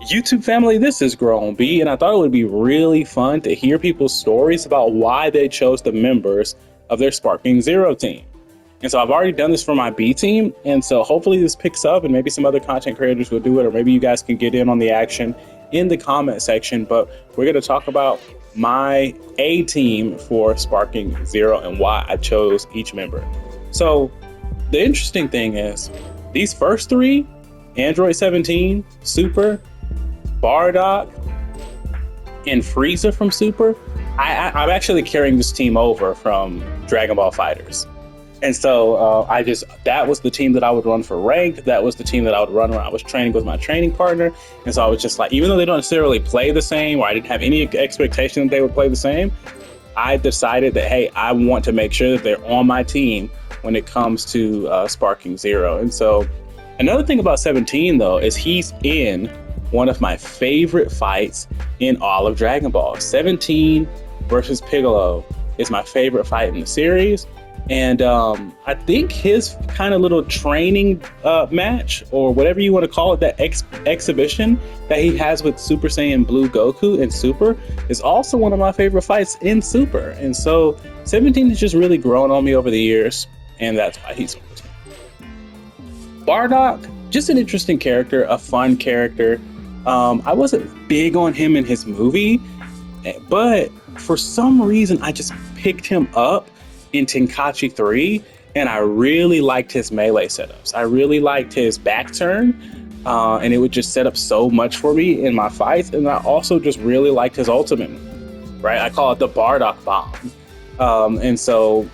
YouTube family, this is Grown B, and I thought it would be really fun to hear people's stories about why they chose the members of their Sparking Zero team. And so I've already done this for my B team, and so hopefully this picks up and maybe some other content creators will do it, or maybe you guys can get in on the action in the comment section. But we're going to talk about my A team for Sparking Zero and why I chose each member. So the interesting thing is these first three, Android 17, Super, Bardock, and Frieza from Super, I'm actually carrying this team over from Dragon Ball Fighters. And so that was the team that I would run for ranked. That was the team that I would run when I was training with my training partner. And so I was just like, even though they don't necessarily play the same, or I didn't have any expectation that they would play the same, I decided that, hey, I want to make sure that they're on my team when it comes to Sparking Zero. And so another thing about 17, though, is he's in one of my favorite fights in all of Dragon Ball. 17 versus Piccolo is my favorite fight in the series. And I think his kind of little training match, or whatever you want to call it, that exhibition that he has with Super Saiyan Blue Goku in Super, is also one of my favorite fights in Super. And so 17 has just really grown on me over the years, and that's why he's on the team. Bardock, just an interesting character, a fun character. I wasn't big on him in his movie, but for some reason I just picked him up in Tenkaichi 3, and I really liked his melee setups. I really liked his back turn, and it would just set up so much for me in my fights. And I also just really liked his ultimate, right? I call it the Bardock Bomb. And so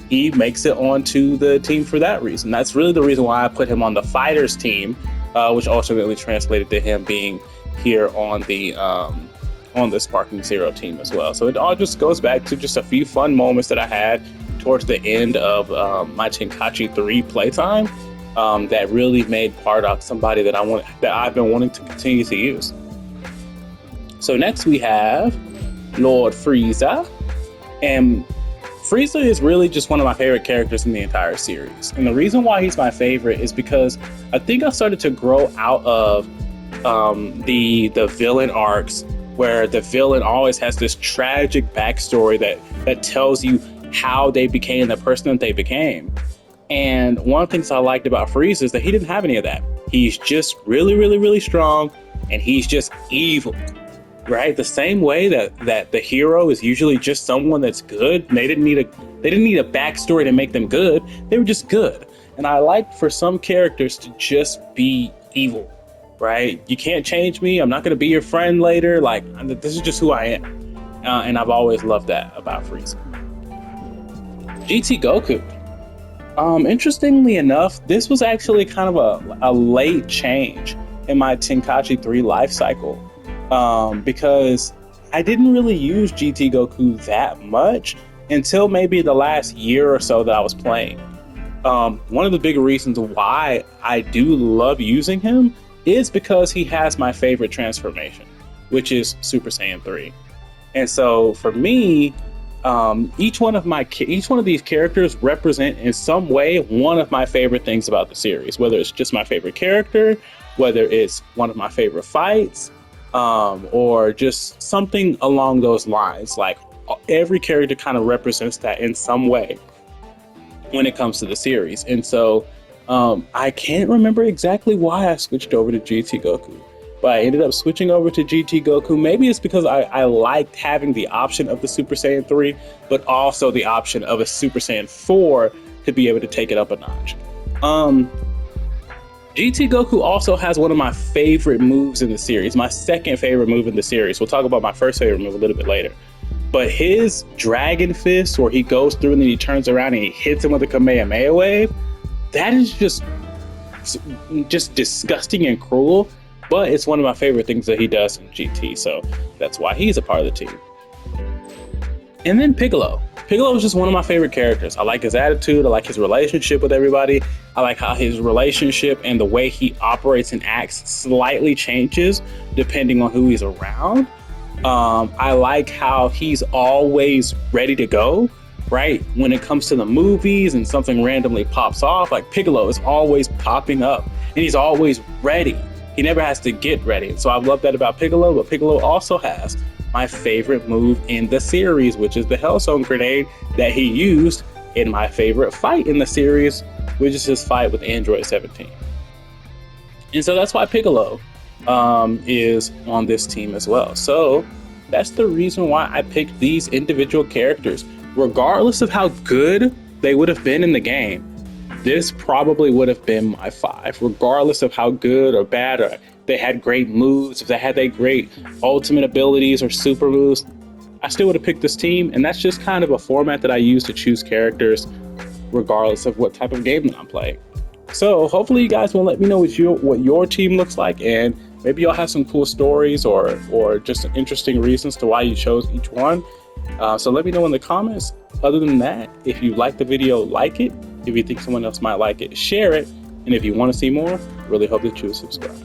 he makes it onto the team for that reason. That's really the reason why I put him on the Fighters team, which ultimately translated to him being here on the Sparking Zero team as well. So it all just goes back to just a few fun moments that I had towards the end of my Tenkaichi 3 playtime that really made Bardock somebody that I've been wanting to continue to use. So next we have Lord Frieza, and Frieza is really just one of my favorite characters in the entire series. And the reason why he's my favorite is because I think I started to grow out of the villain arcs, where the villain always has this tragic backstory that tells you how they became the person that they became. And one of the things I liked about Frieza is that he didn't have any of that. He's just really, really, really strong, and he's just evil, right? The same way that the hero is usually just someone that's good. They didn't need a backstory to make them good. They were just good. And I like for some characters to just be evil, right? You can't change me. I'm not going to be your friend later. Like, this is just who I am. And I've always loved that about Frieza. GT Goku. Interestingly enough, this was actually kind of a late change in my Tenkaichi 3 life cycle, because I didn't really use GT Goku that much until maybe the last year or so that I was playing. One of the big reasons why I do love using him is because he has my favorite transformation, which is Super Saiyan 3. And so for me, each one of these characters represent in some way one of my favorite things about the series, whether it's just my favorite character, whether it's one of my favorite fights, or just something along those lines. Like, every character kind of represents that in some way when it comes to the series. And so I can't remember exactly why I switched over to GT Goku, but I ended up switching over to GT Goku. Maybe it's because I liked having the option of the Super Saiyan 3, but also the option of a Super Saiyan 4 to be able to take it up a notch. GT Goku also has one of my favorite moves in the series, my second favorite move in the series. We'll talk about my first favorite move a little bit later. But his Dragon Fist, where he goes through and then he turns around and he hits him with a Kamehameha wave, that is just disgusting and cruel, but it's one of my favorite things that he does in GT, so that's why he's a part of the team. And then Piccolo. Piccolo is just one of my favorite characters. I like his attitude, I like his relationship with everybody, I like how his relationship and the way he operates and acts slightly changes depending on who he's around. I like how he's always ready to go, right? When it comes to the movies and something randomly pops off, like Piccolo is always popping up and he's always ready. he never has to get ready. So I love that about Piccolo, but Piccolo also has my favorite move in the series, which is the Hellstone Grenade that he used in my favorite fight in the series, which is his fight with Android 17. And so that's why Piccolo is on this team as well. So that's the reason why I picked these individual characters. Regardless of how good they would have been in the game, this probably would have been my 5, regardless of how good or bad or they had great moves, if they had that great ultimate abilities or super moves, I still would have picked this team. And that's just kind of a format that I use to choose characters regardless of what type of game that I'm playing. So hopefully you guys will let me know what your team looks like, and maybe you'll have some cool stories or just interesting reasons to why you chose each one. So let me know in the comments. Other than that, if you like the video, like it. If you think someone else might like it, share it. And if you want to see more, really hope that you will subscribe.